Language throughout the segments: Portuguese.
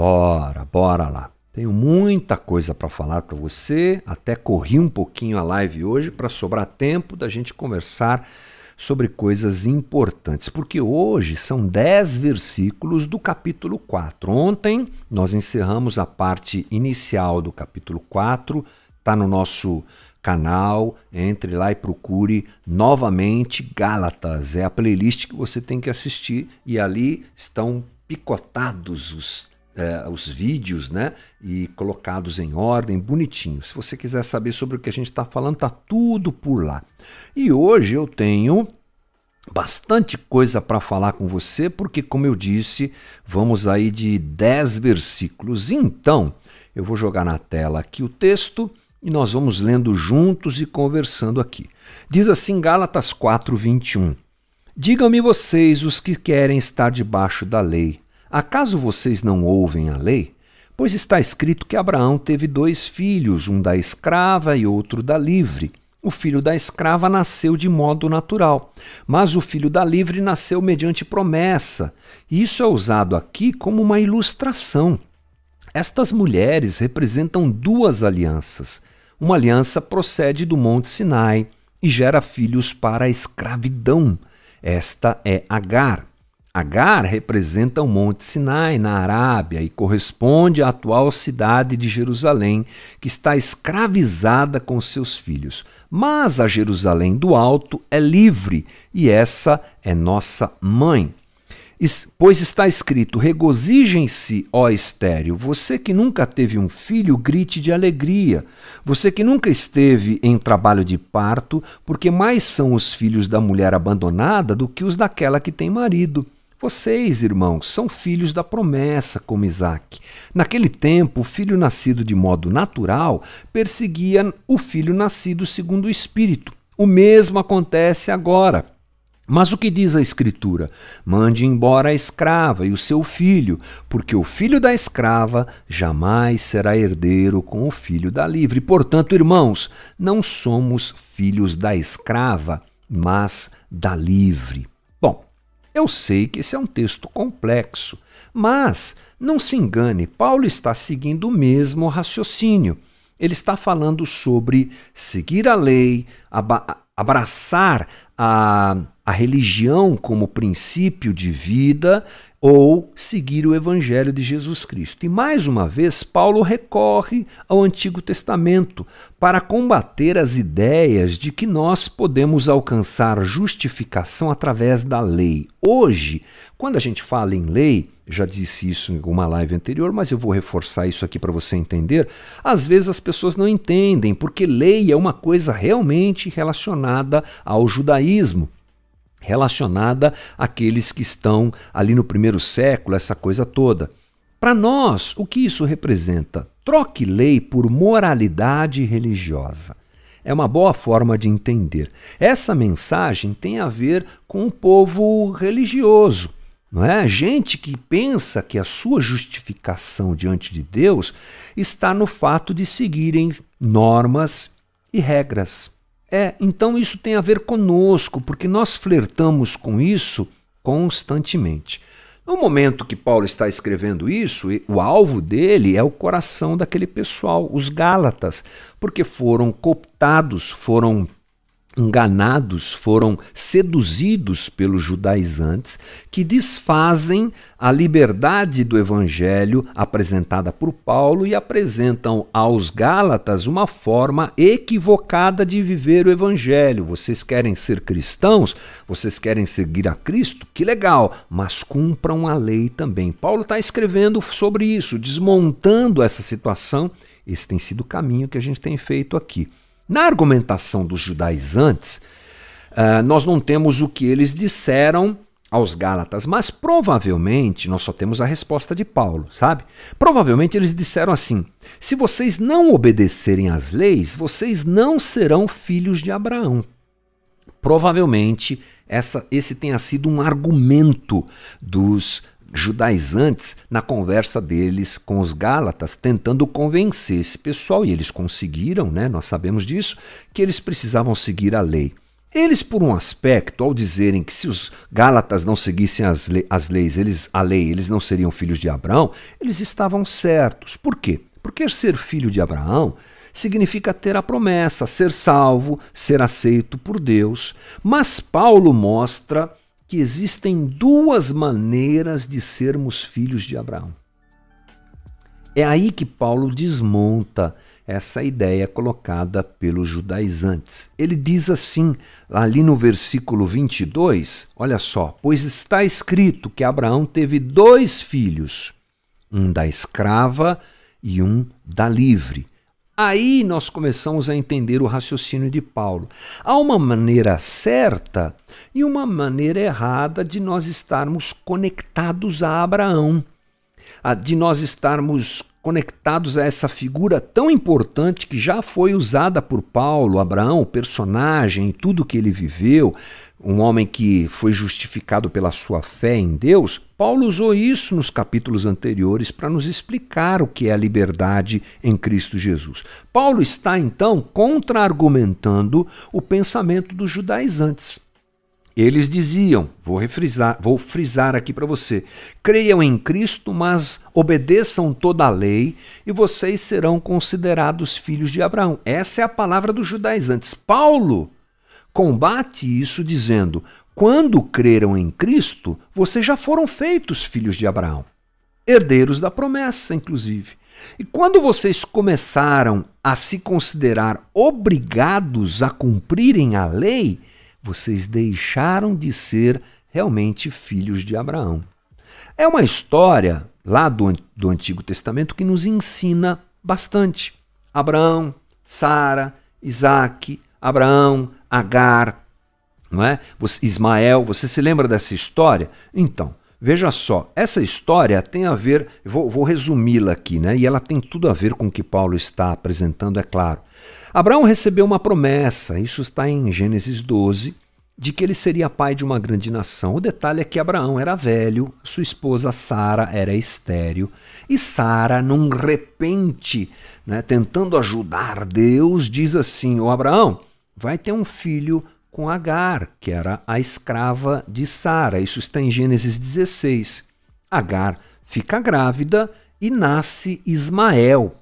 Bora lá. Tenho muita coisa para falar para você, até corri um pouquinho a live hoje para sobrar tempo da gente conversar sobre coisas importantes, porque hoje são 10 versículos do capítulo 4. Ontem nós encerramos a parte inicial do capítulo 4, está no nosso canal, entre lá e procure novamente Gálatas, é a playlist que você tem que assistir e ali estão picotados os vídeos, né? E colocados em ordem, bonitinho. Se você quiser saber sobre o que a gente está falando, tá tudo por lá. E hoje eu tenho bastante coisa para falar com você, porque, como eu disse, vamos aí de 10 versículos. Então, eu vou jogar na tela aqui o texto e nós vamos lendo juntos e conversando aqui. Diz assim, Gálatas 4:21. Digam-me vocês, os que querem estar debaixo da lei, acaso vocês não ouvem a lei? Pois está escrito que Abraão teve 2 filhos, um da escrava e outro da livre. O filho da escrava nasceu de modo natural, mas o filho da livre nasceu mediante promessa. Isso é usado aqui como uma ilustração. Estas mulheres representam 2 alianças. Uma aliança procede do Monte Sinai e gera filhos para a escravidão. Esta é Agar. Agar representa o Monte Sinai, na Arábia, e corresponde à atual cidade de Jerusalém, que está escravizada com seus filhos. Mas a Jerusalém do Alto é livre, e essa é nossa mãe. Pois está escrito, regozijem-se, ó estéril, você que nunca teve um filho, grite de alegria. Você que nunca esteve em trabalho de parto, porque mais são os filhos da mulher abandonada do que os daquela que tem marido. Vocês, irmãos, são filhos da promessa, como Isaque. Naquele tempo, o filho nascido de modo natural perseguia o filho nascido segundo o Espírito. O mesmo acontece agora. Mas o que diz a Escritura? Mande embora a escrava e o seu filho, porque o filho da escrava jamais será herdeiro com o filho da livre. Portanto, irmãos, não somos filhos da escrava, mas da livre. Bom, eu sei que esse é um texto complexo, mas não se engane, Paulo está seguindo o mesmo raciocínio. Ele está falando sobre seguir a lei, abraçar a religião como princípio de vida ou seguir o Evangelho de Jesus Cristo. E mais uma vez, Paulo recorre ao Antigo Testamento para combater as ideias de que nós podemos alcançar justificação através da lei. Hoje, quando a gente fala em lei, já disse isso em uma live anterior, mas eu vou reforçar isso aqui para você entender. Às vezes as pessoas não entendem, porque lei é uma coisa realmente relacionada ao judaísmo, relacionada àqueles que estão ali no 1º século, essa coisa toda. Para nós, o que isso representa? Troque lei por moralidade religiosa. É uma boa forma de entender. Essa mensagem tem a ver com o povo religioso. Não é? Gente que pensa que a sua justificação diante de Deus está no fato de seguirem normas e regras. Então isso tem a ver conosco, porque nós flertamos com isso constantemente. No momento que Paulo está escrevendo isso, o alvo dele é o coração daquele pessoal, os Gálatas, porque foram cooptados, foram enganados, foram seduzidos pelos judaizantes que desfazem a liberdade do evangelho apresentada por Paulo e apresentam aos Gálatas uma forma equivocada de viver o evangelho. Vocês querem ser cristãos? Vocês querem seguir a Cristo? Que legal, mas cumpram a lei também. Paulo está escrevendo sobre isso, desmontando essa situação. Esse tem sido o caminho que a gente tem feito aqui. Na argumentação dos judaizantes, nós não temos o que eles disseram aos Gálatas, mas provavelmente nós só temos a resposta de Paulo, sabe? Provavelmente eles disseram assim, se vocês não obedecerem às leis, vocês não serão filhos de Abraão. Provavelmente esse tenha sido um argumento dos judaizantes na conversa deles com os Gálatas, tentando convencer esse pessoal, e eles conseguiram, né? Nós sabemos disso, que eles precisavam seguir a lei. Eles, por um aspecto, ao dizerem que se os Gálatas não seguissem a lei, eles não seriam filhos de Abraão, eles estavam certos. Por quê? Porque ser filho de Abraão significa ter a promessa, ser salvo, ser aceito por Deus. Mas Paulo mostra que existem duas maneiras de sermos filhos de Abraão. É aí que Paulo desmonta essa ideia colocada pelos judaizantes. Ele diz assim, ali no versículo 22, olha só, pois está escrito que Abraão teve 2 filhos, um da escrava e um da livre. Aí nós começamos a entender o raciocínio de Paulo. Há uma maneira certa e uma maneira errada de nós estarmos conectados a Abraão, de nós estarmos conectados a essa figura tão importante que já foi usada por Paulo, Abraão, o personagem, tudo que ele viveu, um homem que foi justificado pela sua fé em Deus. Paulo usou isso nos capítulos anteriores para nos explicar o que é a liberdade em Cristo Jesus. Paulo está, então, contra-argumentando o pensamento dos judaizantes. Eles diziam, vou frisar aqui para você, creiam em Cristo, mas obedeçam toda a lei e vocês serão considerados filhos de Abraão. Essa é a palavra dos judaizantes. Paulo combate isso dizendo, quando creram em Cristo, vocês já foram feitos filhos de Abraão, herdeiros da promessa, inclusive. E quando vocês começaram a se considerar obrigados a cumprirem a lei, vocês deixaram de ser realmente filhos de Abraão. É uma história lá do Antigo Testamento que nos ensina bastante. Abraão, Sara, Isaac, Abraão, Agar, não é? Ismael, você se lembra dessa história? Então, veja só, essa história tem a ver, vou resumi-la aqui, né? E ela tem tudo a ver com o que Paulo está apresentando, é claro. Abraão recebeu uma promessa, isso está em Gênesis 12, de que ele seria pai de uma grande nação. O detalhe é que Abraão era velho, sua esposa Sara era estéril, e Sara, num repente, né, tentando ajudar Deus, diz assim, ô Abraão, vai ter um filho com Agar, que era a escrava de Sara. Isso está em Gênesis 16. Agar fica grávida e nasce Ismael.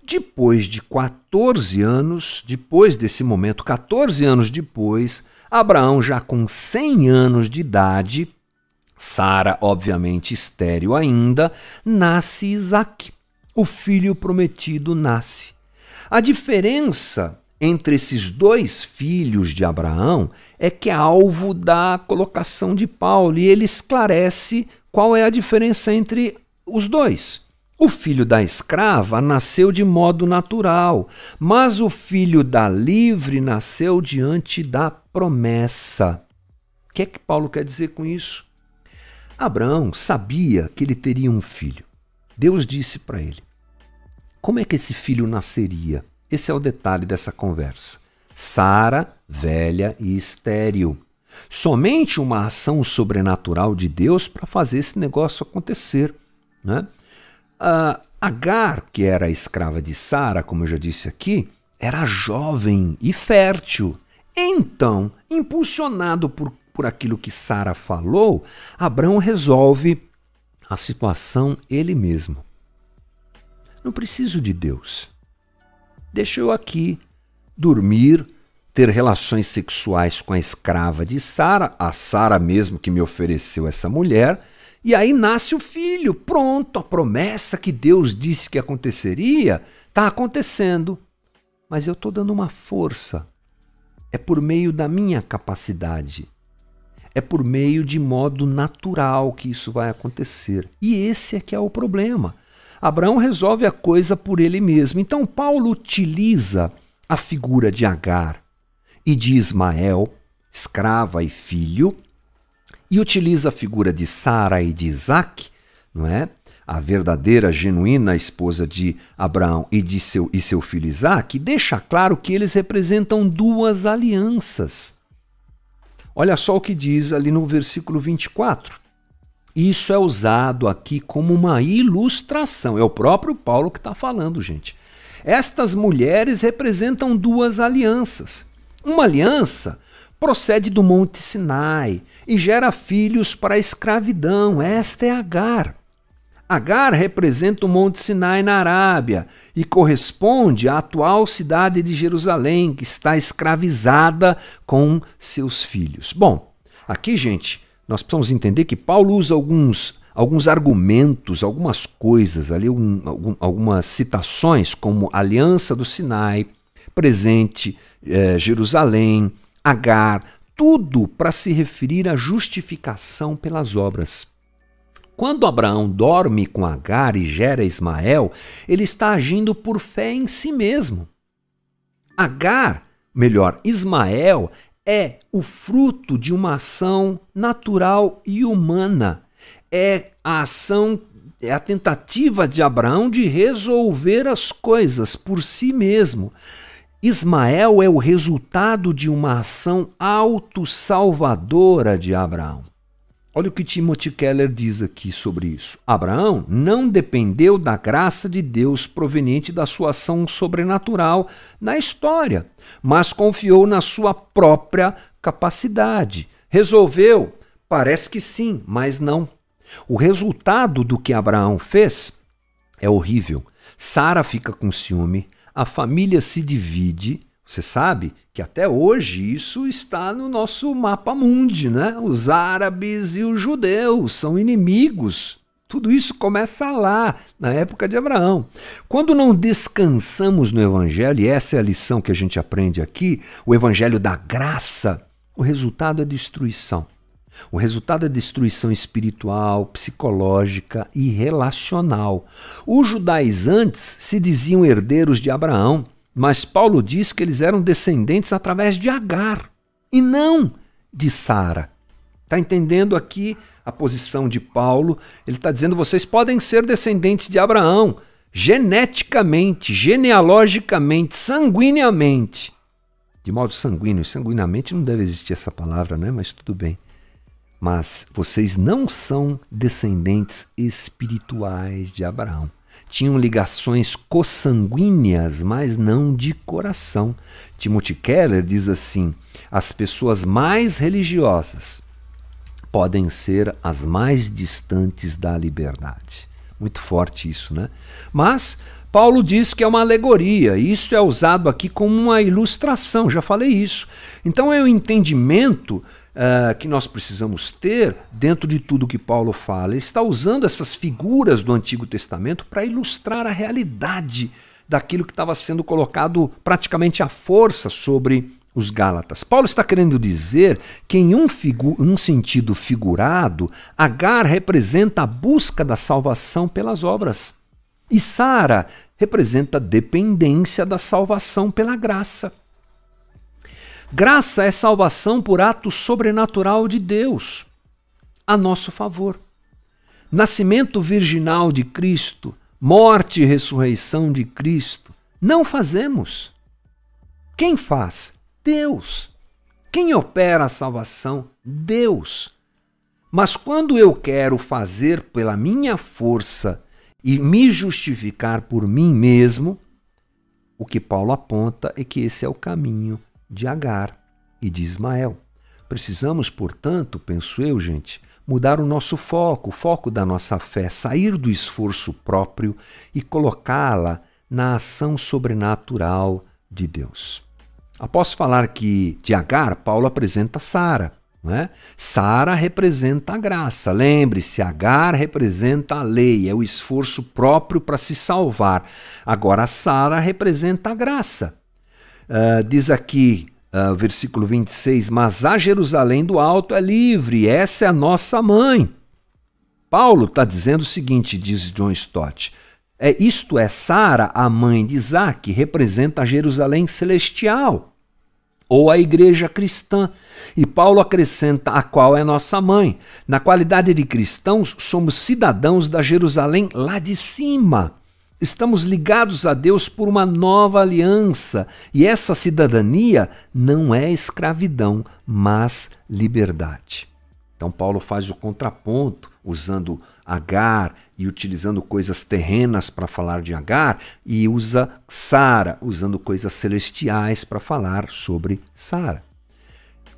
Depois de 14 anos, depois desse momento, 14 anos depois, Abraão já com 100 anos de idade, Sara, obviamente estéril ainda, nasce Isaque. O filho prometido nasce. A diferença entre esses 2 filhos de Abraão é que é alvo da colocação de Paulo, e ele esclarece qual é a diferença entre os 2. O filho da escrava nasceu de modo natural, mas o filho da livre nasceu diante da promessa. O que é que Paulo quer dizer com isso? Abraão sabia que ele teria um filho. Deus disse para ele. Como é que esse filho nasceria? Esse é o detalhe dessa conversa. Sara, velha e estéril. Somente uma ação sobrenatural de Deus para fazer esse negócio acontecer, né? Agar, que era a escrava de Sara, como eu já disse aqui, era jovem e fértil. Então, impulsionado por aquilo que Sara falou, Abraão resolve a situação ele mesmo. Não preciso de Deus. Deixa eu aqui dormir, ter relações sexuais com a escrava de Sara, a Sara mesmo que me ofereceu essa mulher, e aí nasce o filho. Pronto, a promessa que Deus disse que aconteceria está acontecendo. Mas eu estou dando uma força. É por meio da minha capacidade. É por meio de modo natural que isso vai acontecer. E esse é que é o problema. Abraão resolve a coisa por ele mesmo. Então Paulo utiliza a figura de Agar e de Ismael, escrava e filho, e utiliza a figura de Sara e de Isaque, não é? A verdadeira, genuína esposa de Abraão e seu filho Isaque, deixa claro que eles representam 2 alianças. Olha só o que diz ali no versículo 24. Isso é usado aqui como uma ilustração. É o próprio Paulo que está falando, gente. Estas mulheres representam 2 alianças. Uma aliança procede do Monte Sinai e gera filhos para a escravidão. Esta é Agar. Agar representa o Monte Sinai na Arábia e corresponde à atual cidade de Jerusalém, que está escravizada com seus filhos. Bom, aqui, gente, nós precisamos entender que Paulo usa alguns argumentos, algumas coisas ali, algumas citações, como aliança do Sinai, presente, Jerusalém, Agar, tudo para se referir à justificação pelas obras. Quando Abraão dorme com Agar e gera Ismael, ele está agindo por fé em si mesmo. Ismael é o fruto de uma ação natural e humana. É a tentativa de Abraão de resolver as coisas por si mesmo. Ismael é o resultado de uma ação autossalvadora de Abraão. Olha o que Timothy Keller diz aqui sobre isso. Abraão não dependeu da graça de Deus proveniente da sua ação sobrenatural na história, mas confiou na sua própria capacidade. Resolveu? Parece que sim, mas não. O resultado do que Abraão fez é horrível. Sara fica com ciúme, a família se divide. Você sabe que até hoje isso está no nosso mapa mundi, né? Os árabes e os judeus são inimigos. Tudo isso começa lá, na época de Abraão. Quando não descansamos no Evangelho, e essa é a lição que a gente aprende aqui, o Evangelho da graça, o resultado é destruição. O resultado é destruição espiritual, psicológica e relacional. Os judaizantes se diziam herdeiros de Abraão, mas Paulo diz que eles eram descendentes através de Agar e não de Sara. Está entendendo aqui a posição de Paulo? Ele está dizendo: vocês podem ser descendentes de Abraão, geneticamente, genealogicamente, sanguineamente. De modo sanguíneo, sanguineamente não deve existir essa palavra, né? Mas tudo bem. Mas vocês não são descendentes espirituais de Abraão. Tinham ligações consanguíneas, mas não de coração. Timothy Keller diz assim: as pessoas mais religiosas podem ser as mais distantes da liberdade. Muito forte isso, né? Mas Paulo diz que é uma alegoria, e isso é usado aqui como uma ilustração, já falei isso. Então é o entendimento que nós precisamos ter dentro de tudo que Paulo fala. Ele está usando essas figuras do Antigo Testamento para ilustrar a realidade daquilo que estava sendo colocado praticamente à força sobre os Gálatas. Paulo está querendo dizer que em um sentido figurado, Agar representa a busca da salvação pelas obras e Sara representa a dependência da salvação pela graça. Graça é salvação por ato sobrenatural de Deus a nosso favor. Nascimento virginal de Cristo, morte e ressurreição de Cristo, não fazemos. Quem faz? Deus. Quem opera a salvação? Deus. Mas quando eu quero fazer pela minha força e me justificar por mim mesmo, o que Paulo aponta é que esse é o caminho de Agar e de Ismael. Precisamos, portanto, penso eu, gente, mudar o nosso foco, o foco da nossa fé, sair do esforço próprio e colocá-la na ação sobrenatural de Deus. Após falar que de Agar, Paulo apresenta Sara. Sara representa a graça. Lembre-se, Agar representa a lei, é o esforço próprio para se salvar. Agora, Sara representa a graça. Diz aqui, versículo 26, mas a Jerusalém do alto é livre, essa é a nossa mãe. Paulo está dizendo o seguinte, diz John Stott, isto é, Sara, a mãe de Isaac, representa a Jerusalém celestial, ou a igreja cristã. E Paulo acrescenta a qual é nossa mãe. Na qualidade de cristãos, somos cidadãos da Jerusalém lá de cima. Estamos ligados a Deus por uma nova aliança, e essa cidadania não é escravidão, mas liberdade. Então Paulo faz o contraponto, usando Agar e utilizando coisas terrenas para falar de Agar, e usa Sara, usando coisas celestiais para falar sobre Sara.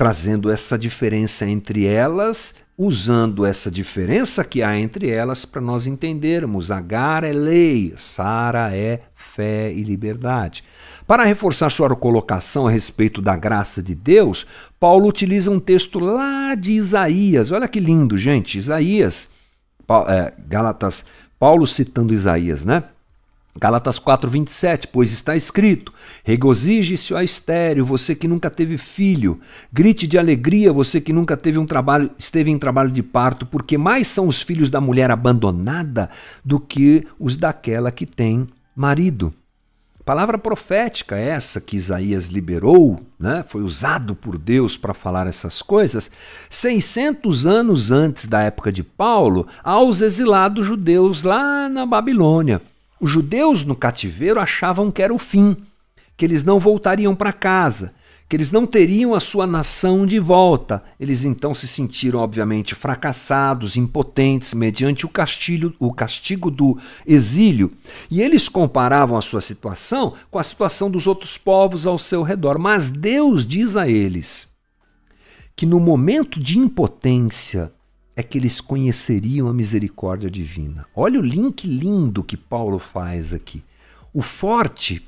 trazendo essa diferença entre elas, usando essa diferença que há entre elas para nós entendermos. Agar é lei, Sara é fé e liberdade. Para reforçar sua colocação a respeito da graça de Deus, Paulo utiliza um texto lá de Isaías. Olha que lindo, gente. Isaías, Gálatas, Paulo citando Isaías, né? Gálatas 4:27, pois está escrito: regozije-se, ó estéril, você que nunca teve filho, grite de alegria, você que nunca esteve em trabalho de parto, porque mais são os filhos da mulher abandonada do que os daquela que tem marido. Palavra profética essa que Isaías liberou, né? Foi usado por Deus para falar essas coisas 600 anos antes da época de Paulo, aos exilados judeus lá na Babilônia. Os judeus no cativeiro achavam que era o fim, que eles não voltariam para casa, que eles não teriam a sua nação de volta. Eles então se sentiram, obviamente, fracassados, impotentes, mediante o castigo do exílio. E eles comparavam a sua situação com a situação dos outros povos ao seu redor. Mas Deus diz a eles que no momento de impotência é que eles conheceriam a misericórdia divina. Olha o link lindo que Paulo faz aqui. O forte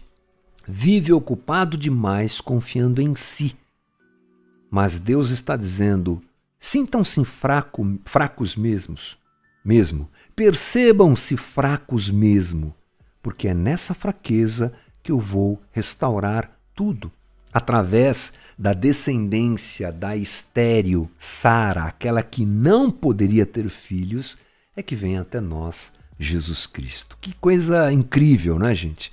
vive ocupado demais confiando em si. Mas Deus está dizendo, sintam-se fracos mesmo. Percebam-se fracos mesmo, porque é nessa fraqueza que eu vou restaurar tudo. Através da descendência da estéril Sara, aquela que não poderia ter filhos, é que vem até nós Jesus Cristo. Que coisa incrível, né, gente?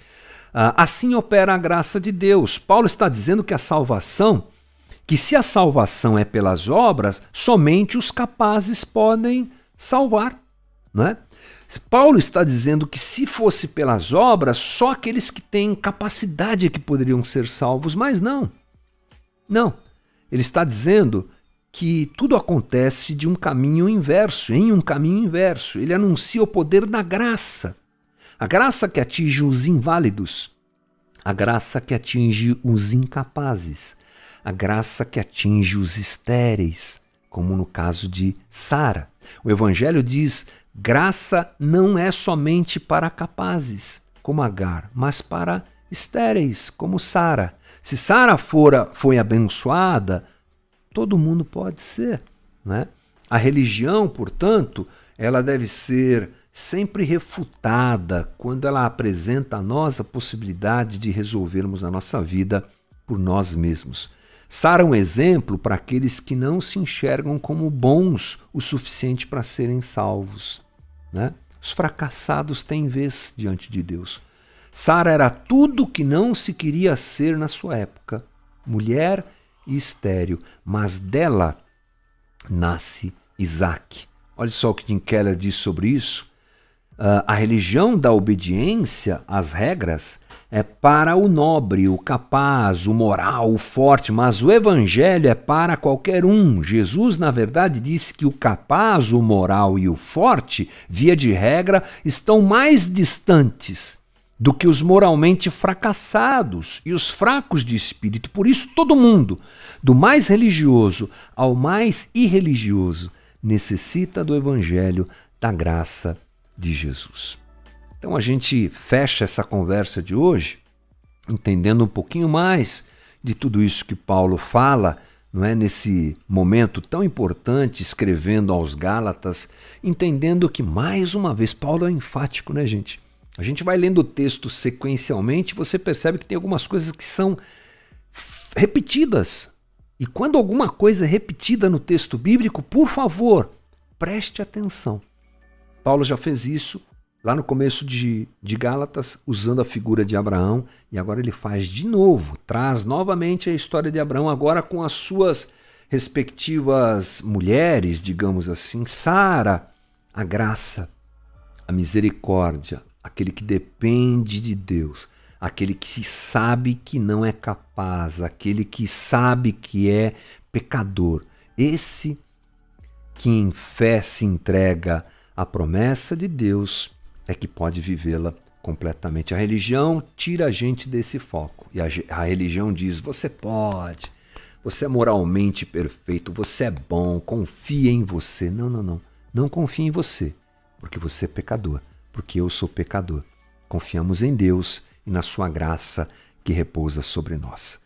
Assim opera a graça de Deus. Paulo está dizendo que a salvação, que se a salvação é pelas obras, somente os capazes podem salvar, não é? Paulo está dizendo que se fosse pelas obras, só aqueles que têm capacidade é que poderiam ser salvos, mas não. Não. Ele está dizendo que tudo acontece de um caminho inverso, em um caminho inverso. Ele anuncia o poder da graça. A graça que atinge os inválidos, a graça que atinge os incapazes, a graça que atinge os estéreis, como no caso de Sara. O Evangelho diz: graça não é somente para capazes, como Agar, mas para estéreis, como Sara. Se Sara foi abençoada, todo mundo pode ser, né? A religião, portanto, ela deve ser sempre refutada quando ela apresenta a nós a possibilidade de resolvermos a nossa vida por nós mesmos. Sara é um exemplo para aqueles que não se enxergam como bons o suficiente para serem salvos, né? Os fracassados têm vez diante de Deus. Sara era tudo que não se queria ser na sua época, mulher e estéril, mas dela nasce Isaac. Olha só o que Tim Keller diz sobre isso. A religião da obediência às regras é para o nobre, o capaz, o moral, o forte, mas o evangelho é para qualquer um. Jesus, na verdade, disse que o capaz, o moral e o forte, via de regra, estão mais distantes do que os moralmente fracassados e os fracos de espírito. Por isso, todo mundo, do mais religioso ao mais irreligioso, necessita do evangelho, da graça de Jesus. Então a gente fecha essa conversa de hoje entendendo um pouquinho mais de tudo isso que Paulo fala, não é, nesse momento tão importante, escrevendo aos Gálatas, entendendo que, mais uma vez, Paulo é enfático, né, gente? A gente vai lendo o texto sequencialmente, você percebe que tem algumas coisas que são repetidas. E quando alguma coisa é repetida no texto bíblico, por favor, preste atenção. Paulo já fez isso lá no começo de Gálatas, usando a figura de Abraão, e agora ele faz de novo, traz novamente a história de Abraão, agora com as suas respectivas mulheres, digamos assim, Sara, a graça, a misericórdia, aquele que depende de Deus, aquele que sabe que não é capaz, aquele que sabe que é pecador, esse que em fé se entrega à promessa de Deus é que pode vivê-la completamente. A religião tira a gente desse foco. E a religião diz, você pode, você é moralmente perfeito, você é bom, confia em você. Não, não, não. Não confie em você, porque você é pecador, porque eu sou pecador. Confiamos em Deus e na sua graça que repousa sobre nós.